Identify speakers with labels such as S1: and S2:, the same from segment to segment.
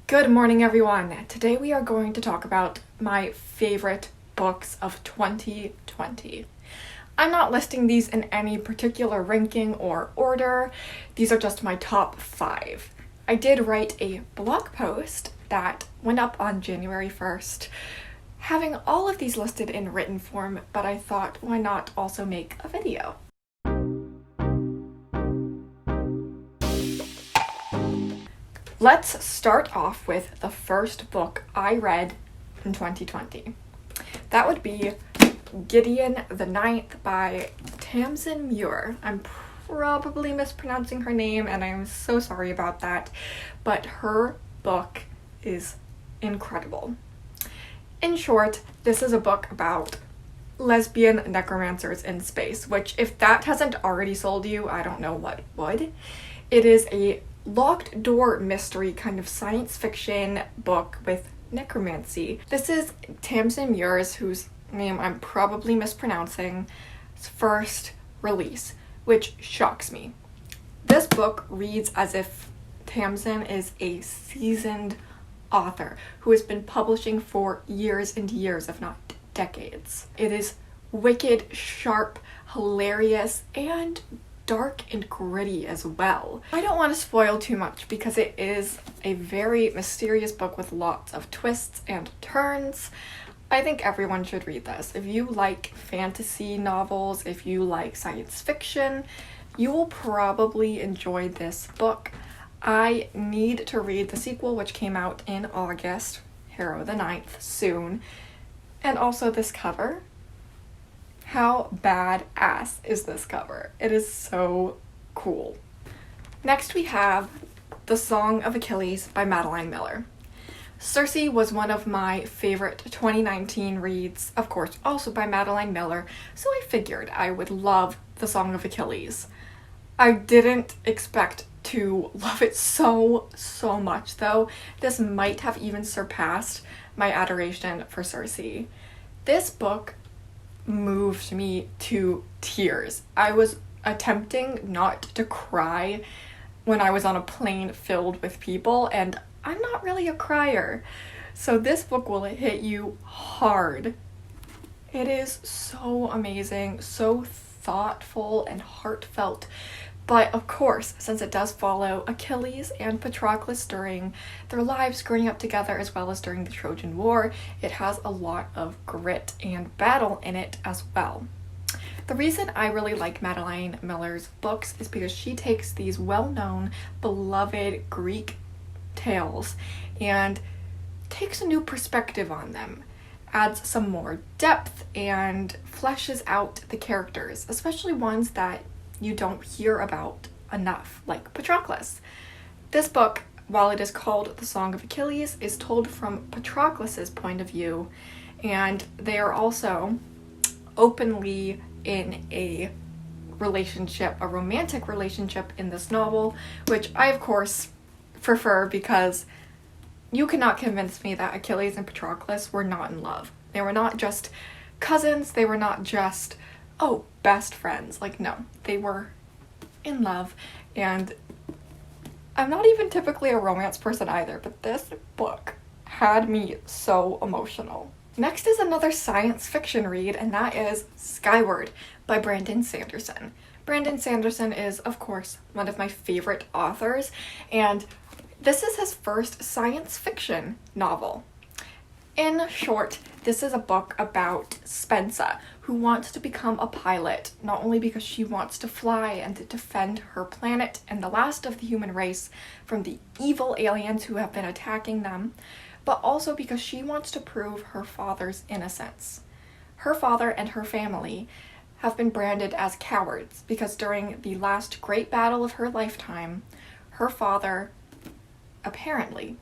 S1: Good morning, everyone. Today we are going to talk about my favorite books of 2020. I'm not listing these in any particular ranking or order. These are just my top 5. I did write a blog post that went up on January 1st, having all of these listed in written form, but I thought, why not also make a video? Let's start off with the first book I read in 2020. That would be Gideon the Ninth by Tamsin Muir. I'm probably mispronouncing her name and I'm so sorry about that, but her book is incredible. In short, this is a book about lesbian necromancers in space, which if that hasn't already sold you, I don't know what would. It is a locked door mystery kind of science fiction book with necromancy. This is Tamsin Muir's, whose name I'm probably mispronouncing, first release, which shocks me. This book reads as if Tamsin is a seasoned author who has been publishing for years and years, if not decades. It is wicked, sharp, hilarious, and dark and gritty as well. I don't want to spoil too much because it is a very mysterious book with lots of twists and turns. I think everyone should read this. If you like fantasy novels, if you like science fiction, you will probably enjoy this book. I need to read the sequel, which came out in August, Harrow the Ninth, soon. And also this cover. How badass is this cover? It is so cool. Next we have The Song of Achilles by Madeline Miller. Circe was one of my favorite 2019 reads, of course also by Madeline Miller, so I figured I would love The Song of Achilles. I didn't expect to love it so much though. This might have even surpassed my adoration for Circe. This book moved me to tears. I was attempting not to cry when I was on a plane filled with people, and I'm not really a crier. So this book will hit you hard. It is so amazing, so thoughtful and heartfelt. But of course, since it does follow Achilles and Patroclus during their lives growing up together as well as during the Trojan War, it has a lot of grit and battle in it as well. The reason I really like Madeline Miller's books is because she takes these well-known, beloved Greek tales and takes a new perspective on them, adds some more depth, and fleshes out the characters, especially ones that you don't hear about enough, like Patroclus. This book, while it is called The Song of Achilles, is told from Patroclus's point of view, and they are also openly in a relationship, a romantic relationship in this novel, which I of course prefer because you cannot convince me that Achilles and Patroclus were not in love. They were not just cousins, they were not just best friends. Like, no, they were in love, and I'm not even typically a romance person either, but this book had me so emotional. Next is another science fiction read, and that is Skyward by Brandon Sanderson. Brandon Sanderson is, of course, one of my favorite authors, and this is his first science fiction novel. In short, this is a book about Spensa, who wants to become a pilot, not only because she wants to fly and to defend her planet and the last of the human race from the evil aliens who have been attacking them, but also because she wants to prove her father's innocence. Her father and her family have been branded as cowards because during the last great battle of her lifetime, her father apparently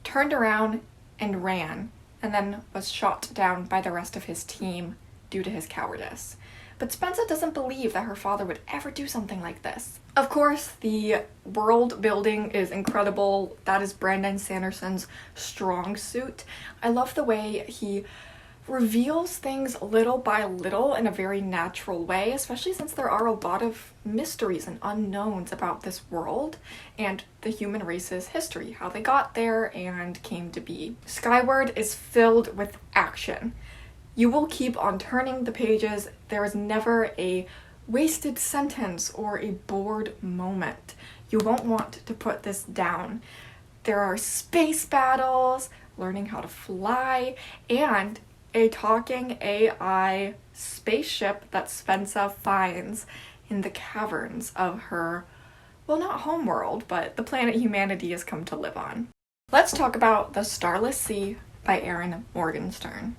S1: turned around and ran, and then was shot down by the rest of his team due to his cowardice. But Spensa doesn't believe that her father would ever do something like this. Of course, the world building is incredible. That is Brandon Sanderson's strong suit. I love the way he reveals things little by little in a very natural way, especially since there are a lot of mysteries and unknowns about this world and the human race's history, how they got there and came to be. Skyward is filled with action. You will keep on turning the pages. There is never a wasted sentence or a bored moment. You won't want to put this down. There are space battles, learning how to fly, and a talking AI spaceship that Spensa finds in the caverns of her, well, not homeworld, but the planet humanity has come to live on. Let's talk about The Starless Sea by Erin Morgenstern.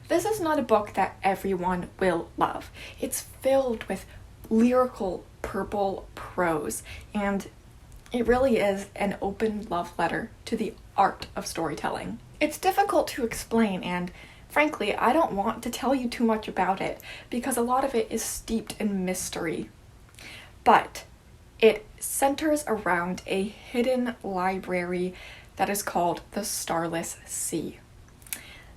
S1: This is not a book that everyone will love. It's filled with lyrical purple prose, and it really is an open love letter to the art of storytelling. It's difficult to explain, and frankly, I don't want to tell you too much about it because a lot of it is steeped in mystery. But it centers around a hidden library that is called the Starless Sea.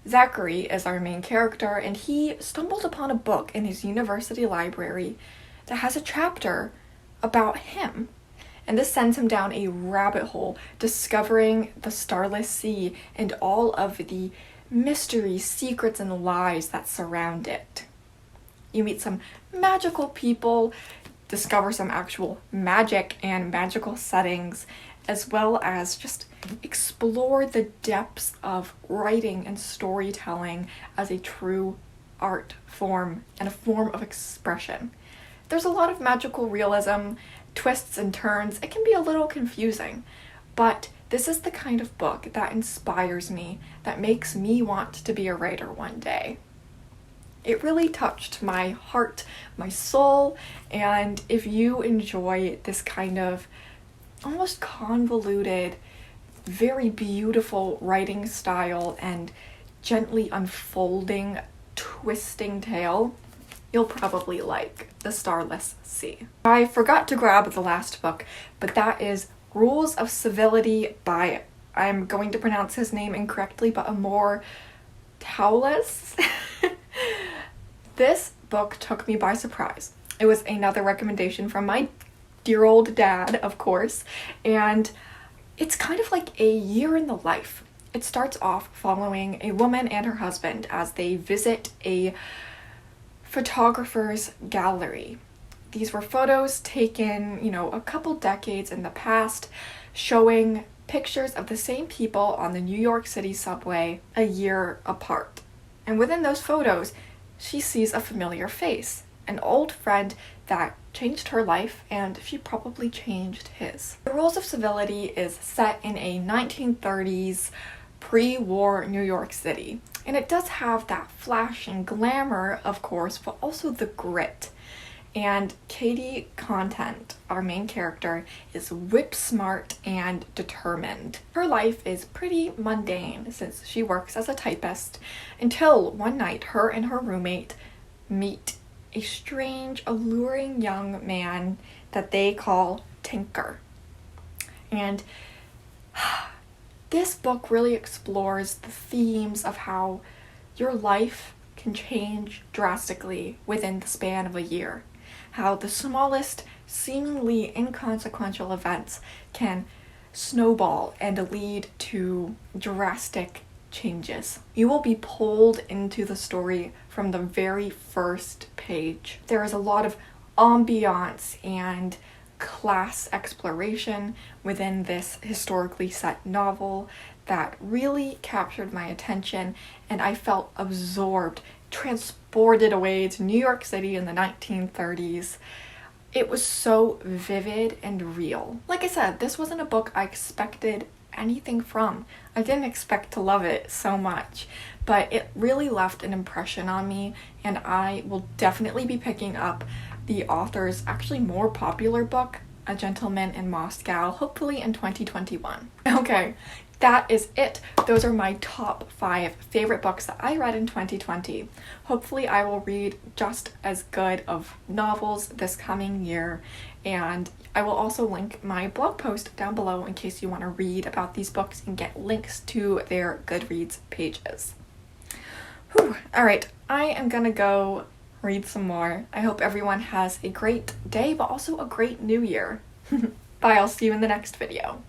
S1: Zachary is our main character, and he stumbles upon a book in his university library that has a chapter about him. And this sends him down a rabbit hole, discovering the Starless Sea and all of the mysteries, secrets, and lies that surround it. You meet some magical people, discover some actual magic and magical settings, as well as just explore the depths of writing and storytelling as a true art form and a form of expression. There's a lot of magical realism, twists and turns. It can be a little confusing, but this is the kind of book that inspires me, that makes me want to be a writer one day. It really touched my heart, my soul, and if you enjoy this kind of almost convoluted, very beautiful writing style and gently unfolding, twisting tale, you'll probably like The Starless Sea. I forgot to grab the last book, but that is Rules of Civility by, I'm going to pronounce his name incorrectly, but Amor Towles. This book took me by surprise. It was another recommendation from my dear old dad, of course, and it's kind of like a year in the life. It starts off following a woman and her husband as they visit a photographer's gallery. These were photos taken, a couple decades in the past, showing pictures of the same people on the New York City subway a year apart. And within those photos, she sees a familiar face, an old friend that changed her life, and she probably changed his. The Rules of Civility is set in a 1930s pre-war New York City, and it does have that flash and glamour, of course, but also the grit. And Katie Content, our main character, is whip smart and determined. Her life is pretty mundane since she works as a typist, until one night her and her roommate meet a strange, alluring young man that they call Tinker. And this book really explores the themes of how your life can change drastically within the span of a year. How the smallest, seemingly inconsequential events can snowball and lead to drastic changes. You will be pulled into the story from the very first page. There is a lot of ambiance and class exploration within this historically set novel that really captured my attention, and I felt absorbed, transported away to New York City in the 1930s. It was so vivid and real. Like I said, this wasn't a book I expected anything from. I didn't expect to love it so much, but it really left an impression on me, and I will definitely be picking up the author's actually more popular book, A Gentleman in Moscow, hopefully in 2021. Okay, that is it. Those are my top 5 favorite books that I read in 2020. Hopefully I will read just as good of novels this coming year, and I will also link my blog post down below in case you want to read about these books and get links to their Goodreads pages. Whew. Alright, I am gonna go read some more. I hope everyone has a great day, but also a great new year. Bye, I'll see you in the next video.